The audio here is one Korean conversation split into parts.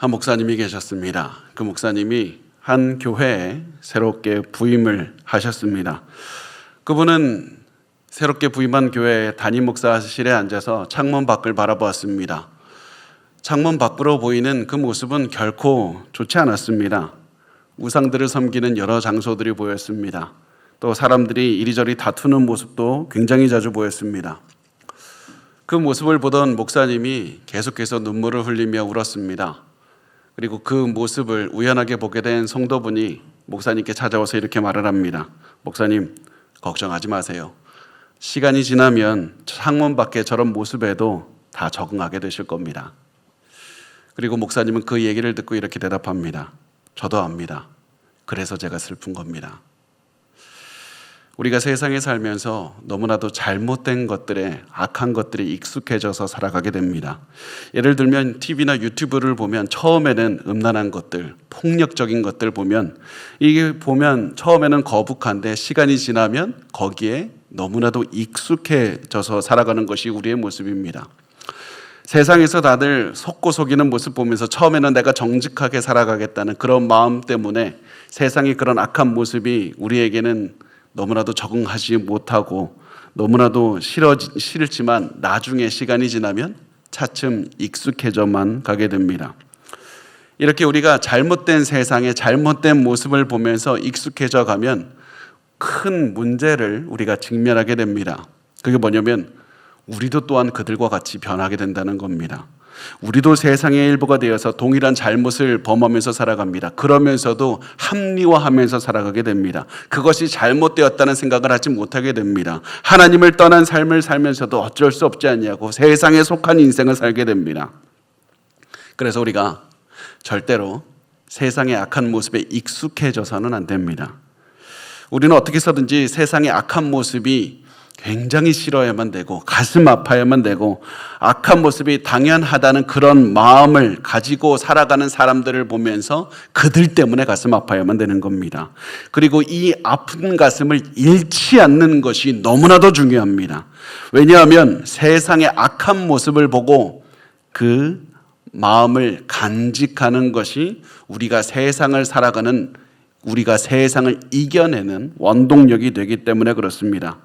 한 목사님이 계셨습니다. 그 목사님이 한 교회에 새롭게 부임을 하셨습니다. 그분은 새롭게 부임한 교회 담임 목사실에 앉아서 창문 밖을 바라보았습니다. 창문 밖으로 보이는 그 모습은 결코 좋지 않았습니다. 우상들을 섬기는 여러 장소들이 보였습니다. 또 사람들이 이리저리 다투는 모습도 굉장히 자주 보였습니다. 그 모습을 보던 목사님이 계속해서 눈물을 흘리며 울었습니다. 그리고 그 모습을 우연하게 보게 된 성도분이 목사님께 찾아와서 이렇게 말을 합니다. 목사님, 걱정하지 마세요. 시간이 지나면 창문 밖에 저런 모습에도 다 적응하게 되실 겁니다. 그리고 목사님은 그 얘기를 듣고 이렇게 대답합니다. 저도 압니다. 그래서 제가 슬픈 겁니다. 우리가 세상에 살면서 너무나도 잘못된 것들에, 악한 것들이 익숙해져서 살아가게 됩니다. 예를 들면 TV나 유튜브를 보면 처음에는 음란한 것들, 폭력적인 것들 보면 이게 보면 처음에는 거북한데 시간이 지나면 거기에 너무나도 익숙해져서 살아가는 것이 우리의 모습입니다. 세상에서 다들 속고 속이는 모습 보면서 처음에는 내가 정직하게 살아가겠다는 그런 마음 때문에 세상의 그런 악한 모습이 우리에게는 너무나도 적응하지 못하고 너무나도 싫지만 나중에 시간이 지나면 차츰 익숙해져만 가게 됩니다. 이렇게 우리가 잘못된 세상의 잘못된 모습을 보면서 익숙해져 가면 큰 문제를 우리가 직면하게 됩니다. 그게 뭐냐면 우리도 또한 그들과 같이 변하게 된다는 겁니다. 우리도 세상의 일부가 되어서 동일한 잘못을 범하면서 살아갑니다. 그러면서도 합리화하면서 살아가게 됩니다. 그것이 잘못되었다는 생각을 하지 못하게 됩니다. 하나님을 떠난 삶을 살면서도 어쩔 수 없지 않냐고 세상에 속한 인생을 살게 됩니다. 그래서 우리가 절대로 세상의 악한 모습에 익숙해져서는 안 됩니다. 우리는 어떻게 해서든지 세상의 악한 모습이 굉장히 싫어야만 되고 가슴 아파야만 되고 악한 모습이 당연하다는 그런 마음을 가지고 살아가는 사람들을 보면서 그들 때문에 가슴 아파야만 되는 겁니다. 그리고 이 아픈 가슴을 잃지 않는 것이 너무나도 중요합니다. 왜냐하면 세상의 악한 모습을 보고 그 마음을 간직하는 것이 우리가 세상을 살아가는, 우리가 세상을 이겨내는 원동력이 되기 때문에 그렇습니다.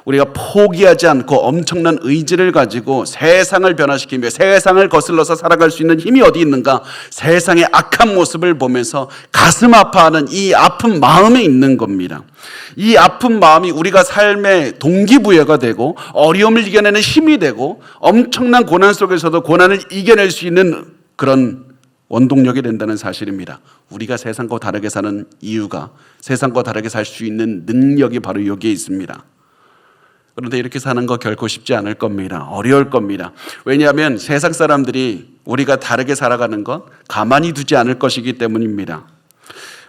우리가 포기하지 않고 엄청난 의지를 가지고 세상을 변화시키며 세상을 거슬러서 살아갈 수 있는 힘이 어디 있는가? 세상의 악한 모습을 보면서 가슴 아파하는 이 아픈 마음에 있는 겁니다. 이 아픈 마음이 우리가 삶의 동기부여가 되고 어려움을 이겨내는 힘이 되고 엄청난 고난 속에서도 고난을 이겨낼 수 있는 그런 원동력이 된다는 사실입니다. 우리가 세상과 다르게 사는 이유가, 세상과 다르게 살 수 있는 능력이 바로 여기에 있습니다. 그런데 이렇게 사는 거 결코 쉽지 않을 겁니다. 어려울 겁니다. 왜냐하면 세상 사람들이 우리가 다르게 살아가는 건 가만히 두지 않을 것이기 때문입니다.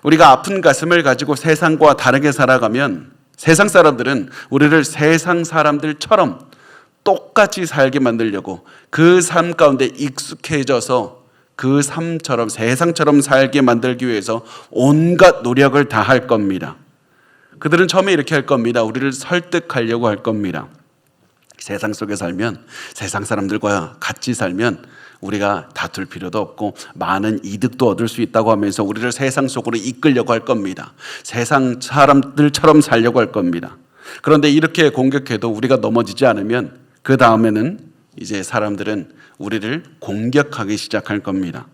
우리가 아픈 가슴을 가지고 세상과 다르게 살아가면 세상 사람들은 우리를 세상 사람들처럼 똑같이 살게 만들려고 그 삶 가운데 익숙해져서 그 삶처럼 세상처럼 살게 만들기 위해서 온갖 노력을 다 할 겁니다. 그들은 처음에 이렇게 할 겁니다. 우리를 설득하려고 할 겁니다. 세상 속에 살면, 세상 사람들과 같이 살면 우리가 다툴 필요도 없고 많은 이득도 얻을 수 있다고 하면서 우리를 세상 속으로 이끌려고 할 겁니다. 세상 사람들처럼 살려고 할 겁니다. 그런데 이렇게 공격해도 우리가 넘어지지 않으면 그 다음에는 이제 사람들은 우리를 공격하기 시작할 겁니다.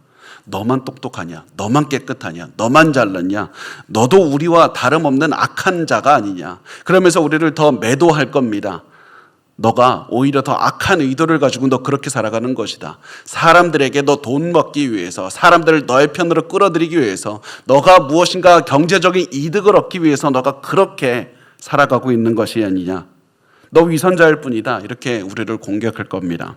너만 똑똑하냐? 너만 깨끗하냐? 너만 잘났냐? 너도 우리와 다름없는 악한 자가 아니냐? 그러면서 우리를 더 매도할 겁니다. 너가 오히려 더 악한 의도를 가지고 너 그렇게 살아가는 것이다. 사람들에게 너 돈 받기 위해서, 사람들을 너의 편으로 끌어들이기 위해서, 너가 무엇인가 경제적인 이득을 얻기 위해서 너가 그렇게 살아가고 있는 것이 아니냐? 너 위선자일 뿐이다. 이렇게 우리를 공격할 겁니다.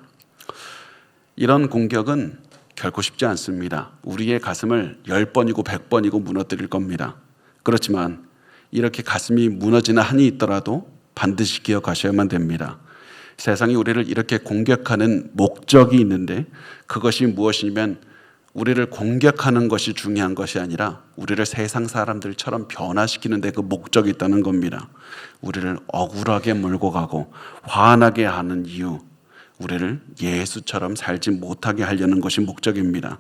이런 공격은 결코 쉽지 않습니다. 우리의 가슴을 10번이고 100번이고 무너뜨릴 겁니다. 그렇지만 이렇게 가슴이 무너지는 한이 있더라도 반드시 기억하셔야만 됩니다. 세상이 우리를 이렇게 공격하는 목적이 있는데 그것이 무엇이냐면 우리를 공격하는 것이 중요한 것이 아니라 우리를 세상 사람들처럼 변화시키는 데 그 목적이 있다는 겁니다. 우리를 억울하게 몰고 가고 화나게 하는 이유, 우리를 예수처럼 살지 못하게 하려는 것이 목적입니다.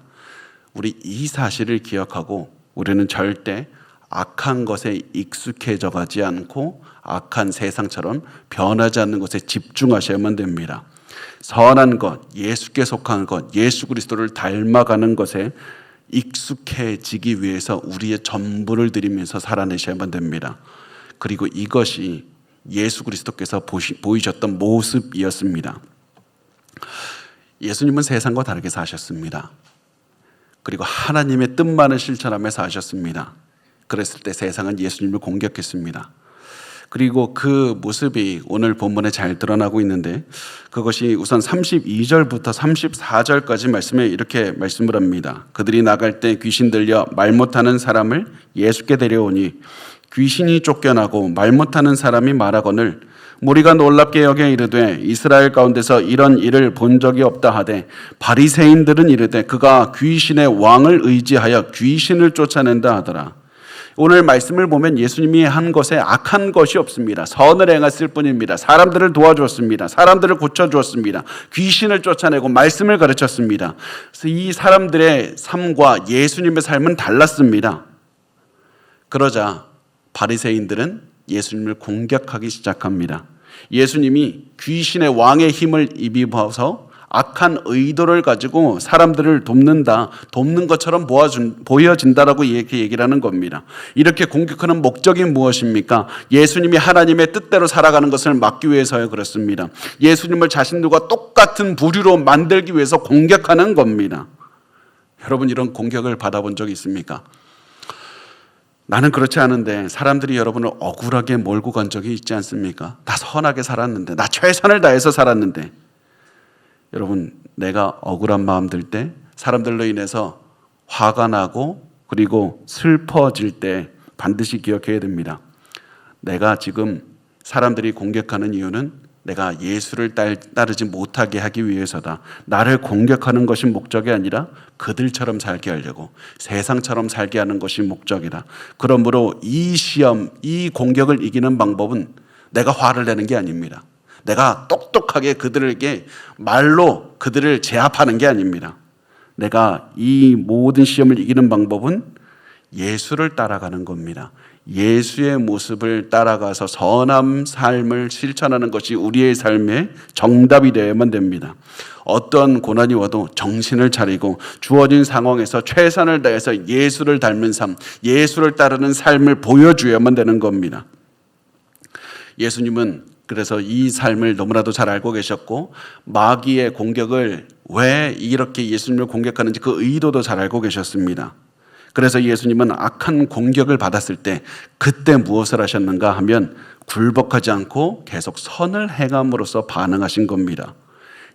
우리 이 사실을 기억하고 우리는 절대 악한 것에 익숙해져 가지 않고 악한 세상처럼 변하지 않는 것에 집중하셔야만 됩니다. 선한 것, 예수께 속한 것, 예수 그리스도를 닮아가는 것에 익숙해지기 위해서 우리의 전부를 드리면서 살아내셔야만 됩니다. 그리고 이것이 예수 그리스도께서 보이셨던 모습이었습니다. 예수님은 세상과 다르게 사셨습니다. 그리고 하나님의 뜻만을 실천하며 사셨습니다. 그랬을 때 세상은 예수님을 공격했습니다. 그리고 그 모습이 오늘 본문에 잘 드러나고 있는데 그것이 우선 32절부터 34절까지 말씀에 이렇게 말씀을 합니다. 그들이 나갈 때 귀신 들려 말 못하는 사람을 예수께 데려오니 귀신이 쫓겨나고 말 못하는 사람이 말하거늘 무리가 놀랍게 여겨 이르되 이스라엘 가운데서 이런 일을 본 적이 없다 하되 바리새인들은 이르되 그가 귀신의 왕을 의지하여 귀신을 쫓아낸다 하더라. 오늘 말씀을 보면 예수님이 한 것에 악한 것이 없습니다. 선을 행했을 뿐입니다. 사람들을 도와주었습니다. 사람들을 고쳐주었습니다. 귀신을 쫓아내고 말씀을 가르쳤습니다. 그래서 이 사람들의 삶과 예수님의 삶은 달랐습니다. 그러자 바리새인들은 예수님을 공격하기 시작합니다. 예수님이 귀신의 왕의 힘을 입어서 악한 의도를 가지고 사람들을 돕는 것처럼 보여진다라고 이렇게 얘기를 하는 겁니다. 이렇게 공격하는 목적이 무엇입니까? 예수님이 하나님의 뜻대로 살아가는 것을 막기 위해서요. 그렇습니다. 예수님을 자신들과 똑같은 부류로 만들기 위해서 공격하는 겁니다. 여러분 이런 공격을 받아본 적이 있습니까? 나는 그렇지 않은데 사람들이 여러분을 억울하게 몰고 간 적이 있지 않습니까? 나 선하게 살았는데, 나 최선을 다해서 살았는데. 여러분, 내가 억울한 마음 들 때, 사람들로 인해서 화가 나고 그리고 슬퍼질 때 반드시 기억해야 됩니다. 내가 지금 사람들이 공격하는 이유는 내가 예수를 따르지 못하게 하기 위해서다. 나를 공격하는 것이 목적이 아니라 그들처럼 살게 하려고, 세상처럼 살게 하는 것이 목적이다. 그러므로 이 시험, 이 공격을 이기는 방법은 내가 화를 내는 게 아닙니다. 내가 똑똑하게 그들에게 말로 그들을 제압하는 게 아닙니다. 내가 이 모든 시험을 이기는 방법은 예수를 따라가는 겁니다. 예수의 모습을 따라가서 선한 삶을 실천하는 것이 우리의 삶의 정답이 되어야만 됩니다. 어떤 고난이 와도 정신을 차리고 주어진 상황에서 최선을 다해서 예수를 닮은 삶, 예수를 따르는 삶을 보여줘야만 되는 겁니다. 예수님은 그래서 이 삶을 너무나도 잘 알고 계셨고 마귀의 공격을 왜 이렇게 예수님을 공격하는지 그 의도도 잘 알고 계셨습니다. 그래서 예수님은 악한 공격을 받았을 때 그때 무엇을 하셨는가 하면 굴복하지 않고 계속 선을 행함으로써 반응하신 겁니다.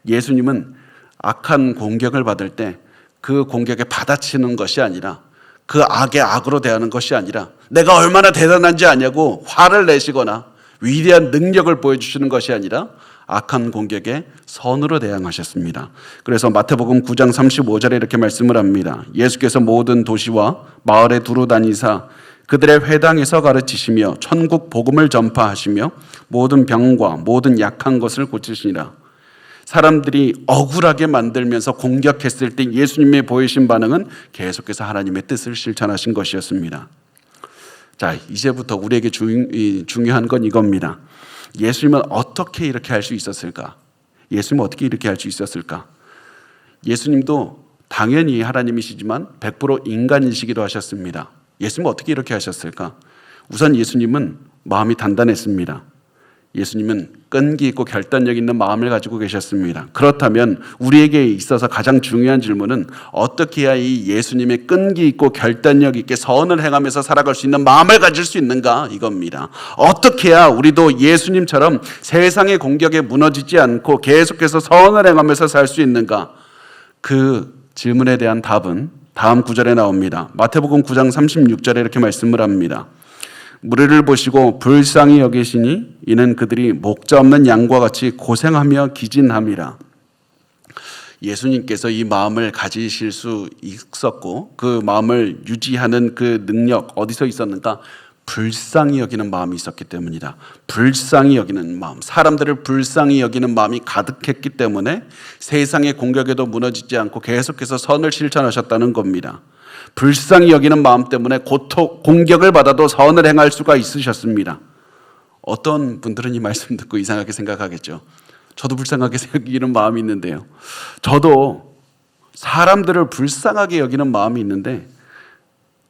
예수님은 악한 공격을 받을 때 그 공격에 받아치는 것이 아니라 그 악에 악으로 대하는 것이 아니라 내가 얼마나 대단한지 아냐고 화를 내시거나 위대한 능력을 보여주시는 것이 아니라 악한 공격에 선으로 대항하셨습니다. 그래서 마태복음 9장 35절에 이렇게 말씀을 합니다. 예수께서 모든 도시와 마을에 두루 다니사 그들의 회당에서 가르치시며 천국 복음을 전파하시며 모든 병과 모든 약한 것을 고치시니라. 사람들이 억울하게 만들면서 공격했을 때 예수님의 보이신 반응은 계속해서 하나님의 뜻을 실천하신 것이었습니다. 자, 이제부터 우리에게 중요한 건 이겁니다. 예수님은 어떻게 이렇게 할 수 있었을까? 예수님은 어떻게 이렇게 할 수 있었을까? 예수님도 당연히 하나님이시지만 100% 인간이시기도 하셨습니다. 예수님은 어떻게 이렇게 하셨을까? 우선 예수님은 마음이 단단했습니다. 예수님은 끈기 있고 결단력 있는 마음을 가지고 계셨습니다. 그렇다면 우리에게 있어서 가장 중요한 질문은 어떻게 해야 이 예수님의 끈기 있고 결단력 있게 선을 행하면서 살아갈 수 있는 마음을 가질 수 있는가 이겁니다. 어떻게 해야 우리도 예수님처럼 세상의 공격에 무너지지 않고 계속해서 선을 행하면서 살 수 있는가? 그 질문에 대한 답은 다음 구절에 나옵니다. 마태복음 9장 36절에 이렇게 말씀을 합니다. 무리를 보시고 불쌍히 여기시니 이는 그들이 목자 없는 양과 같이 고생하며 기진함이라. 예수님께서 이 마음을 가지실 수 있었고 그 마음을 유지하는 그 능력 어디서 있었는가? 불쌍히 여기는 마음이 있었기 때문이다. 불쌍히 여기는 마음, 사람들을 불쌍히 여기는 마음이 가득했기 때문에 세상의 공격에도 무너지지 않고 계속해서 선을 실천하셨다는 겁니다. 불쌍히 여기는 마음 때문에 공격을 받아도 선을 행할 수가 있으셨습니다. 어떤 분들은 이 말씀 듣고 이상하게 생각하겠죠. 저도 불쌍하게 여기는 마음이 있는데요. 저도 사람들을 불쌍하게 여기는 마음이 있는데,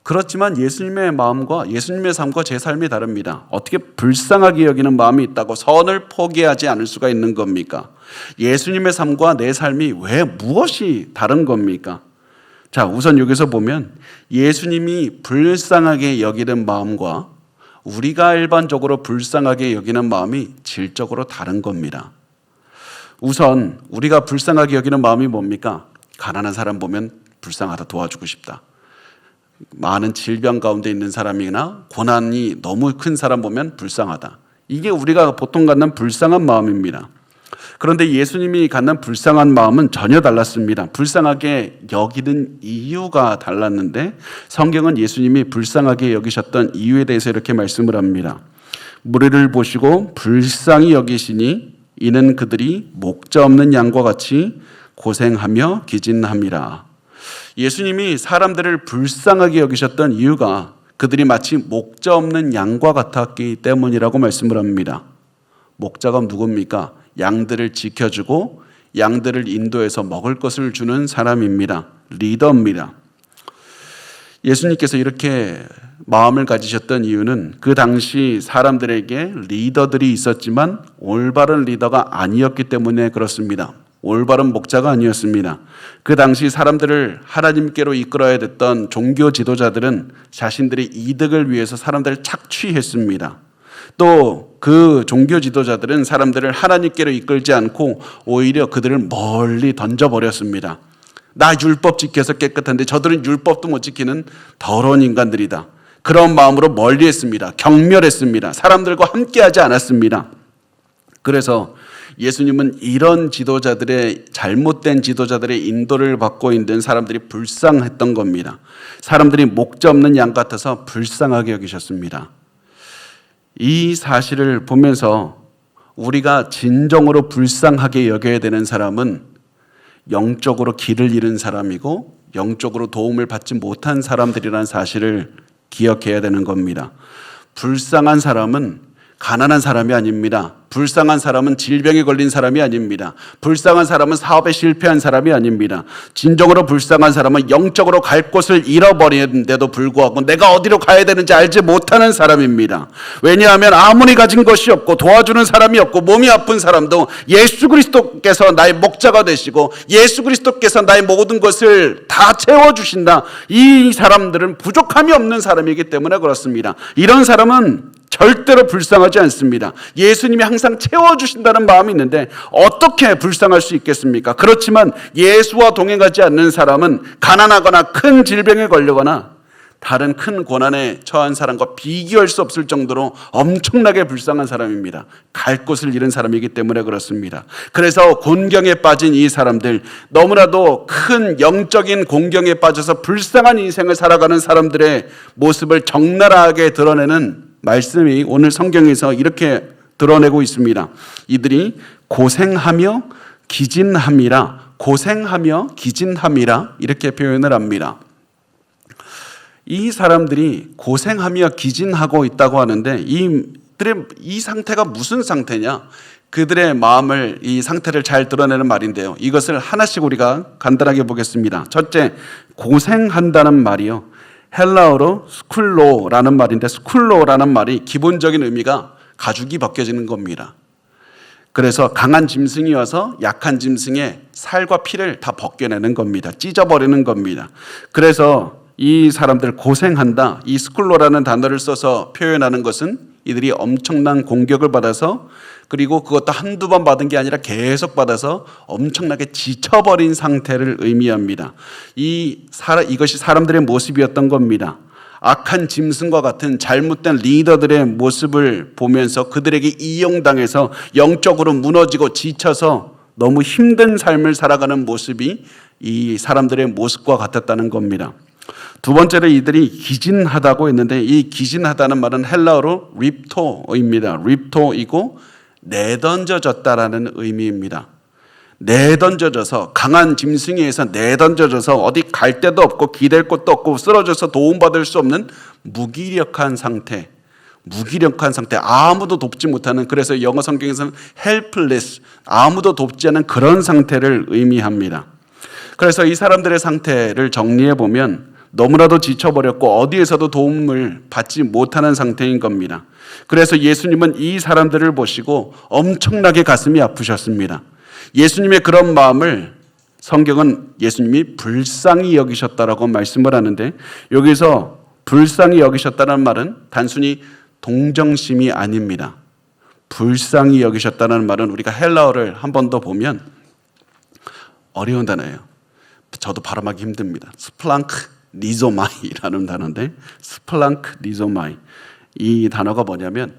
그렇지만 예수님의 마음과 예수님의 삶과 제 삶이 다릅니다. 어떻게 불쌍하게 여기는 마음이 있다고 선을 포기하지 않을 수가 있는 겁니까? 예수님의 삶과 내 삶이 왜 무엇이 다른 겁니까? 자, 우선 여기서 보면 예수님이 불쌍하게 여기는 마음과 우리가 일반적으로 불쌍하게 여기는 마음이 질적으로 다른 겁니다. 우선 우리가 불쌍하게 여기는 마음이 뭡니까? 가난한 사람 보면 불쌍하다, 도와주고 싶다. 많은 질병 가운데 있는 사람이나 고난이 너무 큰 사람 보면 불쌍하다. 이게 우리가 보통 갖는 불쌍한 마음입니다. 그런데 예수님이 갖는 불쌍한 마음은 전혀 달랐습니다. 불쌍하게 여기는 이유가 달랐는데, 성경은 예수님이 불쌍하게 여기셨던 이유에 대해서 이렇게 말씀을 합니다. 무리를 보시고 불쌍히 여기시니 이는 그들이 목자 없는 양과 같이 고생하며 기진함이라. 예수님이 사람들을 불쌍하게 여기셨던 이유가 그들이 마치 목자 없는 양과 같았기 때문이라고 말씀을 합니다. 목자가 누굽니까? 양들을 지켜주고 양들을 인도해서 먹을 것을 주는 사람입니다. 리더입니다. 예수님께서 이렇게 마음을 가지셨던 이유는 그 당시 사람들에게 리더들이 있었지만 올바른 리더가 아니었기 때문에 그렇습니다. 올바른 목자가 아니었습니다. 그 당시 사람들을 하나님께로 이끌어야 됐던 종교 지도자들은 자신들의 이득을 위해서 사람들을 착취했습니다. 또 그 종교 지도자들은 사람들을 하나님께로 이끌지 않고 오히려 그들을 멀리 던져버렸습니다. 나 율법 지켜서 깨끗한데 저들은 율법도 못 지키는 더러운 인간들이다. 그런 마음으로 멀리했습니다. 경멸했습니다. 사람들과 함께하지 않았습니다. 그래서 예수님은 이런 지도자들의, 잘못된 지도자들의 인도를 받고 있는 사람들이 불쌍했던 겁니다. 사람들이 목자 없는 양 같아서 불쌍하게 여기셨습니다. 이 사실을 보면서 우리가 진정으로 불쌍하게 여겨야 되는 사람은 영적으로 길을 잃은 사람이고 영적으로 도움을 받지 못한 사람들이라는 사실을 기억해야 되는 겁니다. 불쌍한 사람은 가난한 사람이 아닙니다. 불쌍한 사람은 질병에 걸린 사람이 아닙니다. 불쌍한 사람은 사업에 실패한 사람이 아닙니다. 진정으로 불쌍한 사람은 영적으로 갈 곳을 잃어버리는데도 불구하고 내가 어디로 가야 되는지 알지 못하는 사람입니다. 왜냐하면 아무리 가진 것이 없고 도와주는 사람이 없고 몸이 아픈 사람도 예수 그리스도께서 나의 목자가 되시고 예수 그리스도께서 나의 모든 것을 다 채워주신다. 이 사람들은 부족함이 없는 사람이기 때문에 그렇습니다. 이런 사람은 절대로 불쌍하지 않습니다. 예수님이 항상 채워주신다는 마음이 있는데 어떻게 불쌍할 수 있겠습니까? 그렇지만 예수와 동행하지 않는 사람은 가난하거나 큰 질병에 걸리거나 다른 큰 고난에 처한 사람과 비교할 수 없을 정도로 엄청나게 불쌍한 사람입니다. 갈 곳을 잃은 사람이기 때문에 그렇습니다. 그래서 곤경에 빠진 이 사람들, 너무나도 큰 영적인 공경에 빠져서 불쌍한 인생을 살아가는 사람들의 모습을 적나라하게 드러내는 말씀이 오늘 성경에서 이렇게 드러내고 있습니다. 이들이 고생하며 기진함이라, 고생하며 기진함이라 이렇게 표현을 합니다. 이 사람들이 고생하며 기진하고 있다고 하는데 이들의 이 상태가 무슨 상태냐? 그들의 마음을, 이 상태를 잘 드러내는 말인데요. 이것을 하나씩 우리가 간단하게 보겠습니다. 첫째, 고생한다는 말이요. 헬라어로 스쿨로라는 말인데, 스쿨로라는 말이 기본적인 의미가 가죽이 벗겨지는 겁니다. 그래서 강한 짐승이 와서 약한 짐승의 살과 피를 다 벗겨내는 겁니다. 찢어버리는 겁니다. 그래서 이 사람들 고생한다, 이 스쿨로라는 단어를 써서 표현하는 것은 이들이 엄청난 공격을 받아서, 그리고 그것도 한두 번 받은 게 아니라 계속 받아서 엄청나게 지쳐버린 상태를 의미합니다. 이것이 사람들의 모습이었던 겁니다. 악한 짐승과 같은 잘못된 리더들의 모습을 보면서 그들에게 이용당해서 영적으로 무너지고 지쳐서 너무 힘든 삶을 살아가는 모습이 이 사람들의 모습과 같았다는 겁니다. 두 번째로 이들이 기진하다고 했는데 이 기진하다는 말은 헬라어로 립토입니다. 립토이고 내던져졌다라는 의미입니다. 내던져져서 강한 짐승에서 내던져져서 어디 갈 데도 없고 기댈 곳도 없고 쓰러져서 도움받을 수 없는 무기력한 상태, 아무도 돕지 못하는, 그래서 영어 성경에서는 helpless, 아무도 돕지 않은 그런 상태를 의미합니다. 그래서 이 사람들의 상태를 정리해 보면 너무나도 지쳐버렸고 어디에서도 도움을 받지 못하는 상태인 겁니다. 그래서 예수님은 이 사람들을 보시고 엄청나게 가슴이 아프셨습니다. 예수님의 그런 마음을 성경은 예수님이 불쌍히 여기셨다라고 말씀을 하는데, 여기서 불쌍히 여기셨다는 말은 단순히 동정심이 아닙니다. 불쌍히 여기셨다는 말은 우리가 헬라어를 한 번 더 보면 어려운 단어예요. 저도 발음하기 힘듭니다. 스플랑크 리조마이라는 단어인데, 스플랑크 리조마이, 이 단어가 뭐냐면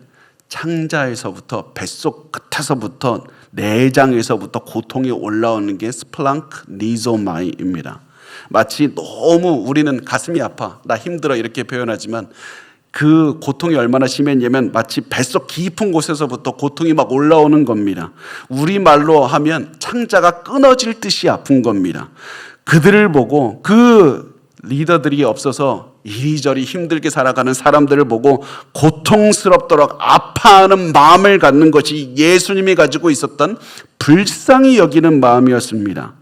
창자에서부터 뱃속 끝에서부터 내장에서부터 고통이 올라오는 게 스플랑크 리조마이입니다. 마치 너무 우리는 가슴이 아파, 나 힘들어 이렇게 표현하지만 그 고통이 얼마나 심했냐면 마치 뱃속 깊은 곳에서부터 고통이 막 올라오는 겁니다. 우리말로 하면 창자가 끊어질 듯이 아픈 겁니다. 그들을 보고, 그 리더들이 없어서 이리저리 힘들게 살아가는 사람들을 보고 고통스럽도록 아파하는 마음을 갖는 것이 예수님이 가지고 있었던 불쌍히 여기는 마음이었습니다.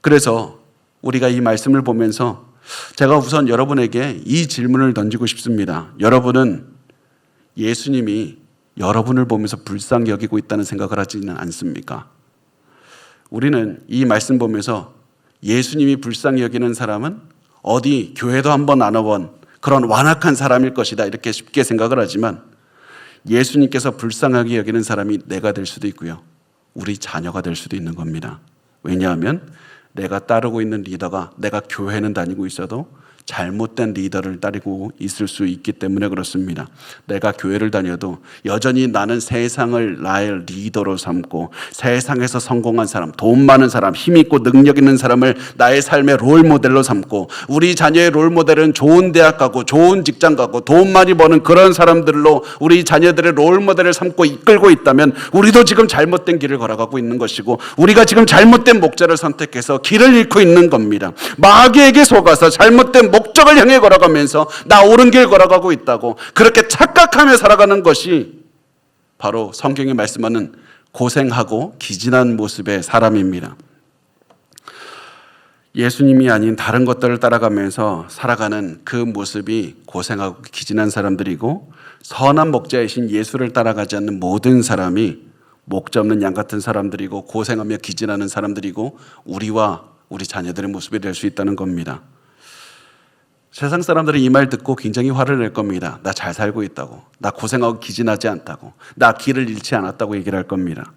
그래서 우리가 이 말씀을 보면서 제가 우선 여러분에게 이 질문을 던지고 싶습니다. 여러분은 예수님이 여러분을 보면서 불쌍히 여기고 있다는 생각을 하지는 않습니까? 우리는 이 말씀 보면서 예수님이 불쌍히 여기는 사람은 어디 교회도 한번 안 와본 그런 완악한 사람일 것이다 이렇게 쉽게 생각을 하지만, 예수님께서 불쌍하게 여기는 사람이 내가 될 수도 있고요, 우리 자녀가 될 수도 있는 겁니다. 왜냐하면 내가 따르고 있는 리더가, 내가 교회는 다니고 있어도 잘못된 리더를 따르고 있을 수 있기 때문에 그렇습니다. 내가 교회를 다녀도 여전히 나는 세상을 나의 리더로 삼고 세상에서 성공한 사람, 돈 많은 사람, 힘 있고 능력 있는 사람을 나의 삶의 롤 모델로 삼고, 우리 자녀의 롤 모델은 좋은 대학 가고 좋은 직장 가고 돈 많이 버는 그런 사람들로 우리 자녀들의 롤 모델을 삼고 이끌고 있다면 우리도 지금 잘못된 길을 걸어가고 있는 것이고, 우리가 지금 잘못된 목자를 선택해서 길을 잃고 있는 겁니다. 마귀에게 속아서 잘못된 목적을 향해 걸어가면서 나 옳은 길 걸어가고 있다고 그렇게 착각하며 살아가는 것이 바로 성경이 말씀하는 고생하고 기진한 모습의 사람입니다. 예수님이 아닌 다른 것들을 따라가면서 살아가는 그 모습이 고생하고 기진한 사람들이고, 선한 목자이신 예수를 따라가지 않는 모든 사람이 목자 없는 양 같은 사람들이고 고생하며 기진하는 사람들이고, 우리와 우리 자녀들의 모습이 될 수 있다는 겁니다. 세상 사람들은 이 말 듣고 굉장히 화를 낼 겁니다. 나 잘 살고 있다고, 나 고생하고 기진하지 않다고, 나 길을 잃지 않았다고 얘기를 할 겁니다.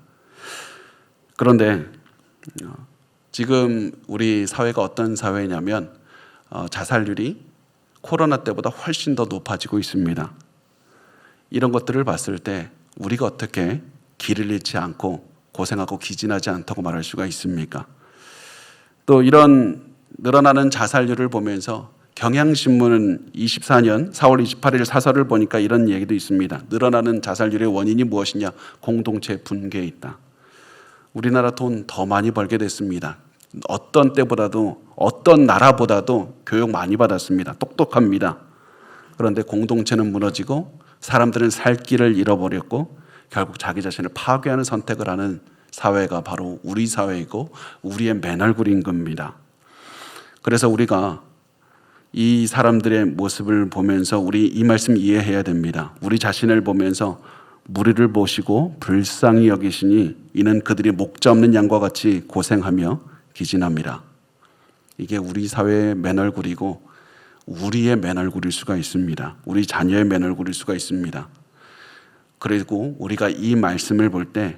그런데 지금 우리 사회가 어떤 사회냐면 자살률이 코로나 때보다 훨씬 더 높아지고 있습니다. 이런 것들을 봤을 때 우리가 어떻게 길을 잃지 않고 고생하고 기진하지 않다고 말할 수가 있습니까? 또 이런 늘어나는 자살률을 보면서 경향신문은 24년 4월 28일 사설을 보니까 이런 얘기도 있습니다. 늘어나는 자살률의 원인이 무엇이냐? 공동체 분개에 있다. 우리나라 돈 더 많이 벌게 됐습니다. 어떤 때보다도, 어떤 나라보다도 교육 많이 받았습니다. 똑똑합니다. 그런데 공동체는 무너지고 사람들은 살 길을 잃어버렸고 결국 자기 자신을 파괴하는 선택을 하는 사회가 바로 우리 사회이고 우리의 맨얼굴인 겁니다. 그래서 우리가 이 사람들의 모습을 보면서 우리 이 말씀 이해해야 됩니다. 우리 자신을 보면서 무리를 보시고 불쌍히 여기시니 이는 그들이 목자 없는 양과 같이 고생하며 기진합니다. 이게 우리 사회의 맨얼굴이고 우리의 맨얼굴일 수가 있습니다. 우리 자녀의 맨얼굴일 수가 있습니다. 그리고 우리가 이 말씀을 볼 때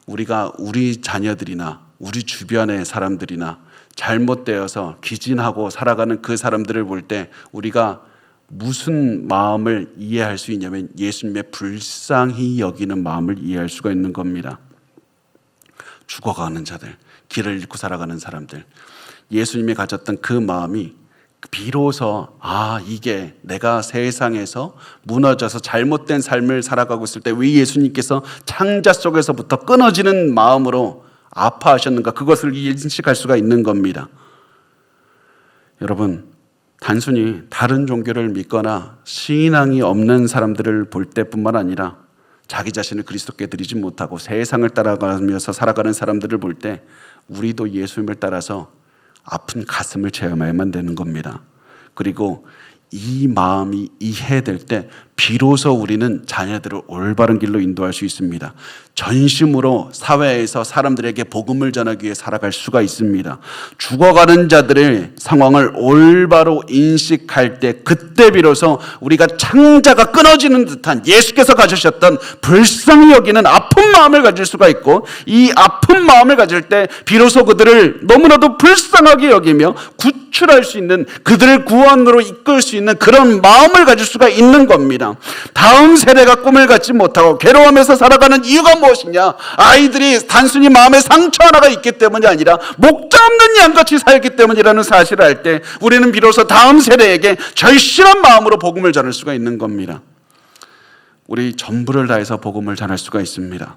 우리가 우리 자녀들이나 우리 주변의 사람들이나 잘못되어서 기진하고 살아가는 그 사람들을 볼 때 우리가 무슨 마음을 이해할 수 있냐면 예수님의 불쌍히 여기는 마음을 이해할 수가 있는 겁니다. 죽어가는 자들, 길을 잃고 살아가는 사람들, 예수님이 가졌던 그 마음이 비로소 이게 내가 세상에서 무너져서 잘못된 삶을 살아가고 있을 때 왜 예수님께서 창자 속에서부터 끊어지는 마음으로 아파하셨는가, 그것을 인식할 수가 있는 겁니다. 여러분, 단순히 다른 종교를 믿거나 신앙이 없는 사람들을 볼 때뿐만 아니라 자기 자신을 그리스도께 드리지 못하고 세상을 따라가면서 살아가는 사람들을 볼 때 우리도 예수님을 따라서 아픈 가슴을 체험해야만 되는 겁니다. 그리고 이 마음이 이해될 때 비로소 우리는 자녀들을 올바른 길로 인도할 수 있습니다. 전심으로 사회에서 사람들에게 복음을 전하기 위해 살아갈 수가 있습니다. 죽어가는 자들의 상황을 올바로 인식할 때 그때 비로소 우리가 창자가 끊어지는 듯한 예수께서 가지셨던 불쌍히 여기는 아픈 마음을 가질 수가 있고, 이 아픈 마음을 가질 때 비로소 그들을 너무나도 불쌍하게 여기며 구출할 수 있는, 그들을 구원으로 이끌 수 있는 그런 마음을 가질 수가 있는 겁니다. 다음 세대가 꿈을 갖지 못하고 괴로워하면서 살아가는 이유가 무엇이냐? 아이들이 단순히 마음에 상처 하나가 있기 때문이 아니라 목자 없는 양같이 살기 때문이라는 사실을 알 때 우리는 비로소 다음 세대에게 절실한 마음으로 복음을 전할 수가 있는 겁니다. 우리 전부를 다해서 복음을 전할 수가 있습니다.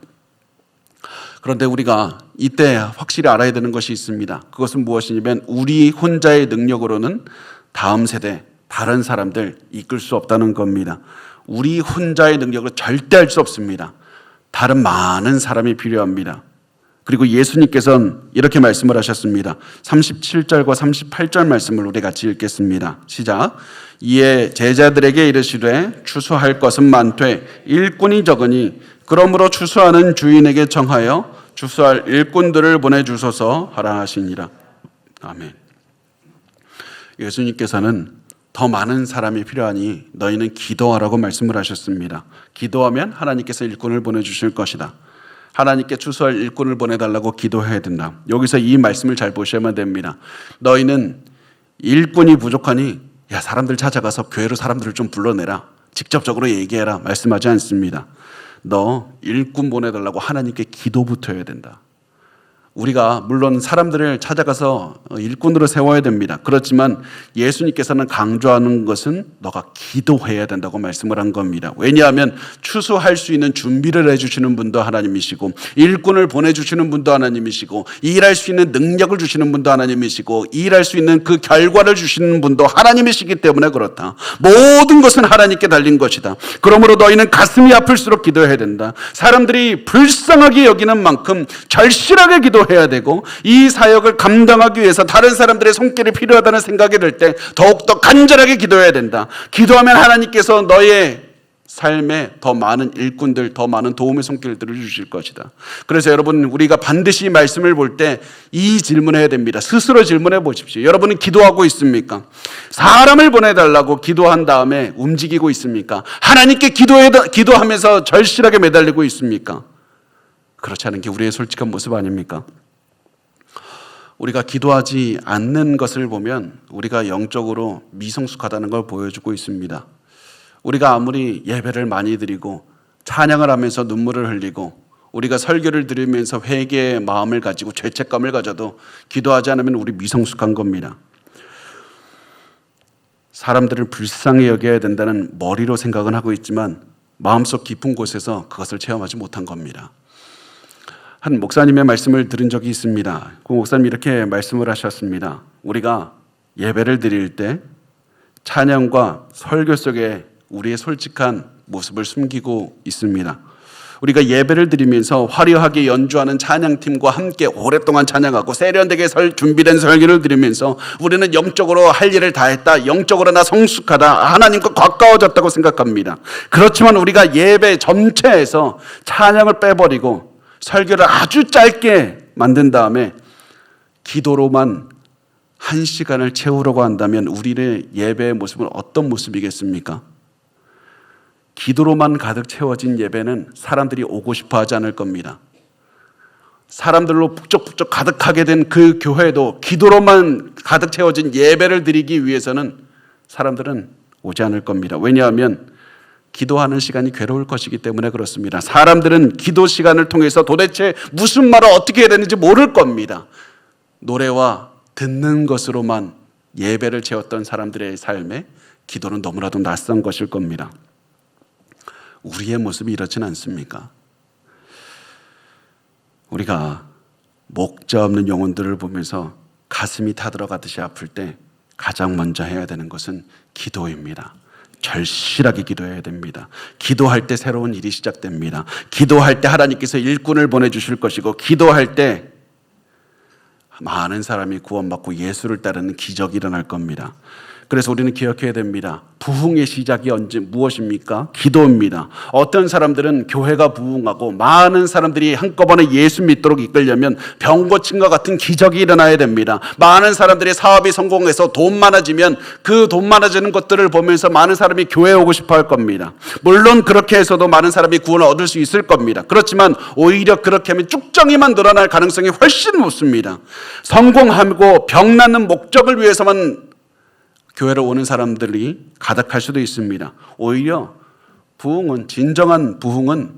그런데 우리가 이때 확실히 알아야 되는 것이 있습니다. 그것은 무엇이냐면 우리 혼자의 능력으로는 다음 세대, 다른 사람들 이끌 수 없다는 겁니다. 우리 혼자의 능력으로 절대 할 수 없습니다. 다른 많은 사람이 필요합니다. 그리고 예수님께서는 이렇게 말씀을 하셨습니다. 37절과 38절 말씀을 우리 같이 읽겠습니다. 시작. 이에 제자들에게 이르시되 추수할 것은 많되 일꾼이 적으니 그러므로 추수하는 주인에게 청하여 추수할 일꾼들을 보내주소서 하라 하시니라. 아멘. 예수님께서는 더 많은 사람이 필요하니 너희는 기도하라고 말씀을 하셨습니다. 기도하면 하나님께서 일꾼을 보내주실 것이다. 하나님께 추수할 일꾼을 보내달라고 기도해야 된다. 여기서 이 말씀을 잘 보셔야만 됩니다. 너희는 일꾼이 부족하니 사람들 찾아가서 교회로 사람들을 좀 불러내라, 직접적으로 얘기해라 말씀하지 않습니다. 너 일꾼 보내달라고 하나님께 기도부터 해야 된다. 우리가 물론 사람들을 찾아가서 일꾼으로 세워야 됩니다. 그렇지만 예수님께서는 강조하는 것은 너가 기도해야 된다고 말씀을 한 겁니다. 왜냐하면 추수할 수 있는 준비를 해주시는 분도 하나님이시고, 일꾼을 보내주시는 분도 하나님이시고, 일할 수 있는 능력을 주시는 분도 하나님이시고, 일할 수 있는 그 결과를 주시는 분도 하나님이시기 때문에 그렇다. 모든 것은 하나님께 달린 것이다. 그러므로 너희는 가슴이 아플수록 기도해야 된다. 사람들이 불쌍하게 여기는 만큼 절실하게 기도해야 되고, 이 사역을 감당하기 위해서 다른 사람들의 손길이 필요하다는 생각이 들 때 더욱더 간절하게 기도해야 된다. 기도하면 하나님께서 너의 삶에 더 많은 일꾼들, 더 많은 도움의 손길들을 주실 것이다. 그래서 여러분, 우리가 반드시 말씀을 볼 때 이 질문해야 됩니다. 스스로 질문해 보십시오. 여러분은 기도하고 있습니까? 사람을 보내달라고 기도한 다음에 움직이고 있습니까? 하나님께 기도하면서 절실하게 매달리고 있습니까? 그렇지 않은 게 우리의 솔직한 모습 아닙니까? 우리가 기도하지 않는 것을 보면 우리가 영적으로 미성숙하다는 걸 보여주고 있습니다. 우리가 아무리 예배를 많이 드리고 찬양을 하면서 눈물을 흘리고 우리가 설교를 들으면서 회개의 마음을 가지고 죄책감을 가져도 기도하지 않으면 우리 미성숙한 겁니다. 사람들을 불쌍히 여겨야 된다는 머리로 생각은 하고 있지만 마음속 깊은 곳에서 그것을 체험하지 못한 겁니다. 한 목사님의 말씀을 들은 적이 있습니다. 그 목사님이 이렇게 말씀을 하셨습니다. 우리가 예배를 드릴 때 찬양과 설교 속에 우리의 솔직한 모습을 숨기고 있습니다. 우리가 예배를 드리면서 화려하게 연주하는 찬양팀과 함께 오랫동안 찬양하고 세련되게 준비된 설교를 드리면서 우리는 영적으로 할 일을 다 했다, 영적으로 나 성숙하다, 하나님과 가까워졌다고 생각합니다. 그렇지만 우리가 예배 전체에서 찬양을 빼버리고 설교를 아주 짧게 만든 다음에 기도로만 1시간을 채우려고 한다면 우리의 예배의 모습은 어떤 모습이겠습니까? 기도로만 가득 채워진 예배는 사람들이 오고 싶어 하지 않을 겁니다. 사람들로 북적북적 가득하게 된 그 교회도 기도로만 가득 채워진 예배를 드리기 위해서는 사람들은 오지 않을 겁니다. 왜냐하면 기도하는 시간이 괴로울 것이기 때문에 그렇습니다. 사람들은 기도 시간을 통해서 도대체 무슨 말을 어떻게 해야 되는지 모를 겁니다. 노래와 듣는 것으로만 예배를 채웠던 사람들의 삶에 기도는 너무나도 낯선 것일 겁니다. 우리의 모습이 이렇지는 않습니까? 우리가 목자 없는 영혼들을 보면서 가슴이 타들어가듯이 아플 때 가장 먼저 해야 되는 것은 기도입니다. 절실하게 기도해야 됩니다. 기도할 때 새로운 일이 시작됩니다. 기도할 때 하나님께서 일꾼을 보내주실 것이고, 기도할 때 많은 사람이 구원받고 예수를 따르는 기적이 일어날 겁니다. 그래서 우리는 기억해야 됩니다. 부흥의 시작이 무엇입니까? 기도입니다. 어떤 사람들은 교회가 부흥하고 많은 사람들이 한꺼번에 예수 믿도록 이끌려면 병 고침과 같은 기적이 일어나야 됩니다. 많은 사람들이 사업이 성공해서 돈 많아지면 그 돈 많아지는 것들을 보면서 많은 사람이 교회에 오고 싶어 할 겁니다. 물론 그렇게 해서도 많은 사람이 구원을 얻을 수 있을 겁니다. 그렇지만 오히려 그렇게 하면 쭉정이만 늘어날 가능성이 훨씬 높습니다. 성공하고 병 낫는 목적을 위해서만 교회로 오는 사람들이 가득할 수도 있습니다. 오히려 부흥은, 진정한 부흥은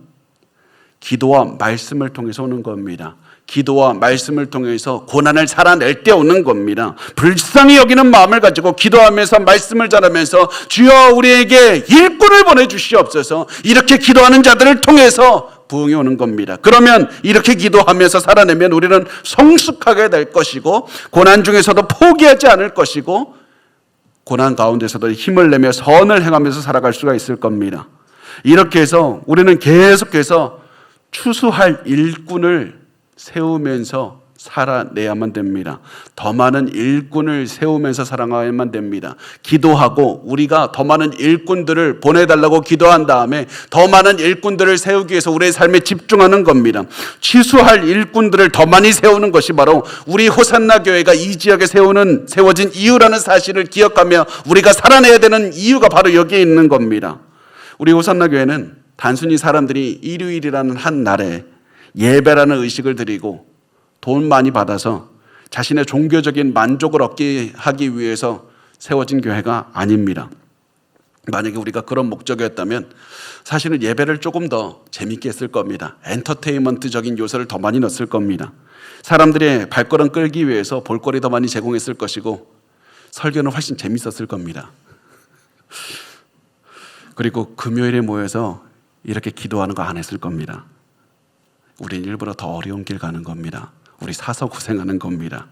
기도와 말씀을 통해서 오는 겁니다. 기도와 말씀을 통해서 고난을 살아낼 때 오는 겁니다. 불쌍히 여기는 마음을 가지고 기도하면서 말씀을 전하면서 주여 우리에게 일꾼을 보내주시옵소서, 이렇게 기도하는 자들을 통해서 부흥이 오는 겁니다. 그러면 이렇게 기도하면서 살아내면 우리는 성숙하게 될 것이고, 고난 중에서도 포기하지 않을 것이고, 고난 가운데서도 힘을 내며 선을 행하면서 살아갈 수가 있을 겁니다. 이렇게 해서 우리는 계속해서 추수할 일꾼을 세우면서 살아내야만 됩니다. 더 많은 일꾼을 세우면서 살아가야만 됩니다. 기도하고 우리가 더 많은 일꾼들을 보내달라고 기도한 다음에 더 많은 일꾼들을 세우기 위해서 우리의 삶에 집중하는 겁니다. 취수할 일꾼들을 더 많이 세우는 것이 바로 우리 호산나 교회가 이 지역에 세워진 이유라는 사실을 기억하며 우리가 살아내야 되는 이유가 바로 여기에 있는 겁니다. 우리 호산나 교회는 단순히 사람들이 일요일이라는 한 날에 예배라는 의식을 드리고 돈 많이 받아서 자신의 종교적인 만족을 얻게 하기 위해서 세워진 교회가 아닙니다. 만약에 우리가 그런 목적이었다면 사실은 예배를 조금 더 재밌게 했을 겁니다. 엔터테인먼트적인 요소를 더 많이 넣었을 겁니다. 사람들의 발걸음 끌기 위해서 볼거리 더 많이 제공했을 것이고, 설교는 훨씬 재밌었을 겁니다. 그리고 금요일에 모여서 이렇게 기도하는 거 안 했을 겁니다. 우린 일부러 더 어려운 길 가는 겁니다. 우리 사서 고생하는 겁니다.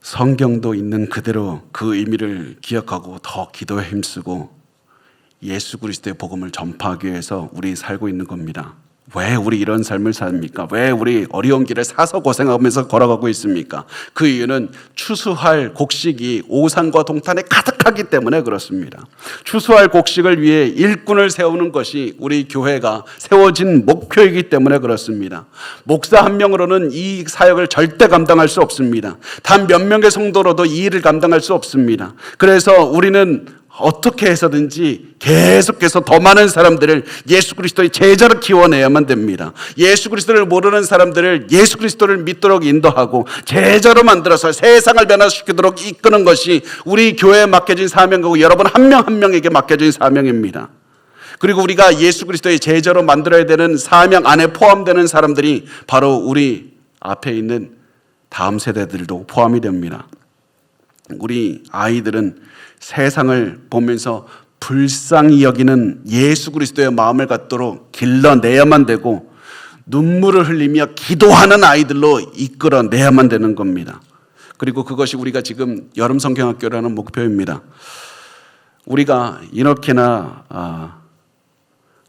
성경도 있는 그대로 그 의미를 기억하고 더 기도에 힘쓰고 예수 그리스도의 복음을 전파하기 위해서 우리 살고 있는 겁니다. 왜 우리 이런 삶을 삽니까? 왜 우리 어려운 길을 사서 고생하면서 걸어가고 있습니까? 그 이유는 추수할 곡식이 오산과 동탄에 가득하기 때문에 그렇습니다. 추수할 곡식을 위해 일꾼을 세우는 것이 우리 교회가 세워진 목표이기 때문에 그렇습니다. 목사 한 명으로는 이 사역을 절대 감당할 수 없습니다. 단 몇 명의 성도로도 이 일을 감당할 수 없습니다. 그래서 우리는 어떻게 해서든지 계속해서 더 많은 사람들을 예수 그리스도의 제자로 키워내야만 됩니다. 예수 그리스도를 모르는 사람들을 예수 그리스도를 믿도록 인도하고 제자로 만들어서 세상을 변화시키도록 이끄는 것이 우리 교회에 맡겨진 사명이고 여러분 한 명 한 명에게 맡겨진 사명입니다. 그리고 우리가 예수 그리스도의 제자로 만들어야 되는 사명 안에 포함되는 사람들이 바로 우리 앞에 있는 다음 세대들도 포함이 됩니다. 우리 아이들은 세상을 보면서 불쌍히 여기는 예수 그리스도의 마음을 갖도록 길러내야만 되고, 눈물을 흘리며 기도하는 아이들로 이끌어내야만 되는 겁니다. 그리고 그것이 우리가 지금 여름 성경학교라는 목표입니다. 우리가 이렇게나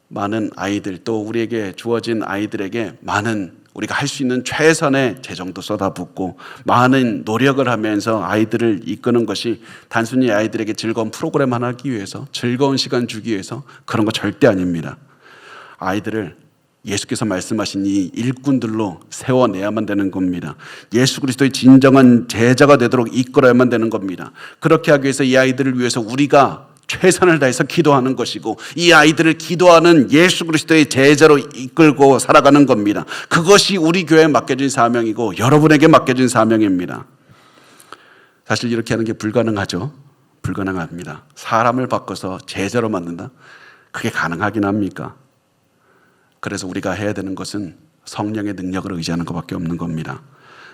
많은 아이들, 또 우리에게 주어진 아이들에게 많은 우리가 할 수 있는 최선의 재정도 쏟아붓고 많은 노력을 하면서 아이들을 이끄는 것이 단순히 아이들에게 즐거운 프로그램 하나 하기 위해서, 즐거운 시간 주기 위해서 그런 거 절대 아닙니다. 아이들을 예수께서 말씀하신 이 일꾼들로 세워내야만 되는 겁니다. 예수 그리스도의 진정한 제자가 되도록 이끌어야만 되는 겁니다. 그렇게 하기 위해서 이 아이들을 위해서 우리가 최선을 다해서 기도하는 것이고, 이 아이들을 기도하는 예수 그리스도의 제자로 이끌고 살아가는 겁니다. 그것이 우리 교회에 맡겨진 사명이고 여러분에게 맡겨진 사명입니다. 사실 이렇게 하는 게 불가능하죠. 불가능합니다. 사람을 바꿔서 제자로 만든다? 그게 가능하긴 합니까? 그래서 우리가 해야 되는 것은 성령의 능력을 의지하는 것밖에 없는 겁니다.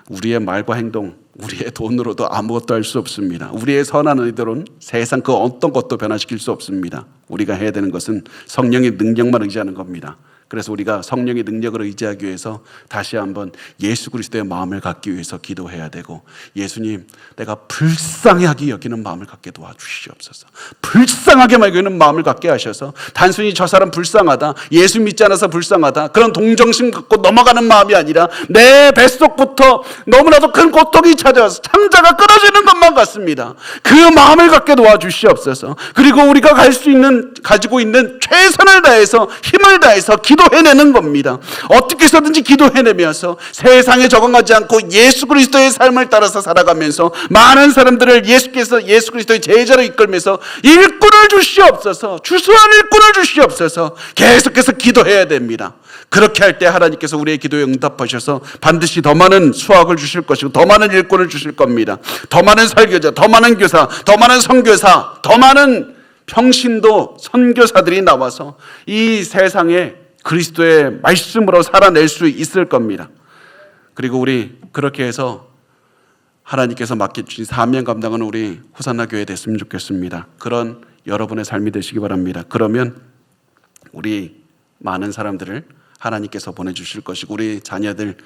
우리의 말과 행동, 우리의 돈으로도 아무것도 할 수 없습니다. 우리의 선한 의도로는 세상 그 어떤 것도 변화시킬 수 없습니다. 우리가 해야 되는 것은 성령의 능력만 의지하는 겁니다. 그래서 우리가 성령의 능력을 의지하기 위해서 다시 한번 예수 그리스도의 마음을 갖기 위해서 기도해야 되고, 예수님, 내가 불쌍하게 여기는 마음을 갖게 도와주시옵소서. 불쌍하게 여기는 마음을 갖게 하셔서 단순히 저 사람 불쌍하다, 예수 믿지 않아서 불쌍하다, 그런 동정심 갖고 넘어가는 마음이 아니라 내 뱃속부터 너무나도 큰 고통이 찾아와서 창자가 끊어지는 것만 같습니다. 그 마음을 갖게 도와주시옵소서. 그리고 우리가 가지고 있는 최선을 다해서 힘을 다해서 기도해내는 겁니다. 어떻게 해서든지 기도해내면서 세상에 적응하지 않고 예수 그리스도의 삶을 따라서 살아가면서 많은 사람들을 예수 그리스도의 제자로 이끌면서 일꾼을 주시옵소서. 추수한 일꾼을 주시옵소서. 계속해서 기도해야 됩니다. 그렇게 할 때 하나님께서 우리의 기도에 응답하셔서 반드시 더 많은 수확을 주실 것이고 더 많은 일꾼을 주실 겁니다. 더 많은 설교자, 더 많은 교사, 더 많은 선교사, 더 많은 평신도 선교사들이 나와서 이 세상에 그리스도의 말씀으로 살아낼 수 있을 겁니다. 그리고 우리 그렇게 해서 하나님께서 맡겨주신 사명 감당은 우리 호산나 교회 됐으면 좋겠습니다. 그런 여러분의 삶이 되시기 바랍니다. 그러면 우리 많은 사람들을 하나님께서 보내주실 것이고 우리 자녀들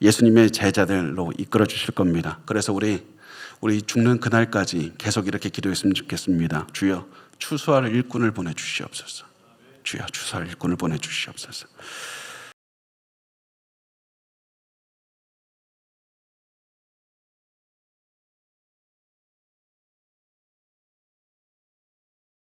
예수님의 제자들로 이끌어 주실 겁니다. 그래서 우리 죽는 그날까지 계속 이렇게 기도했으면 좋겠습니다. 주여, 추수할 일꾼을 보내주시옵소서. 주여, 추수할 일꾼을 보내주시옵소서.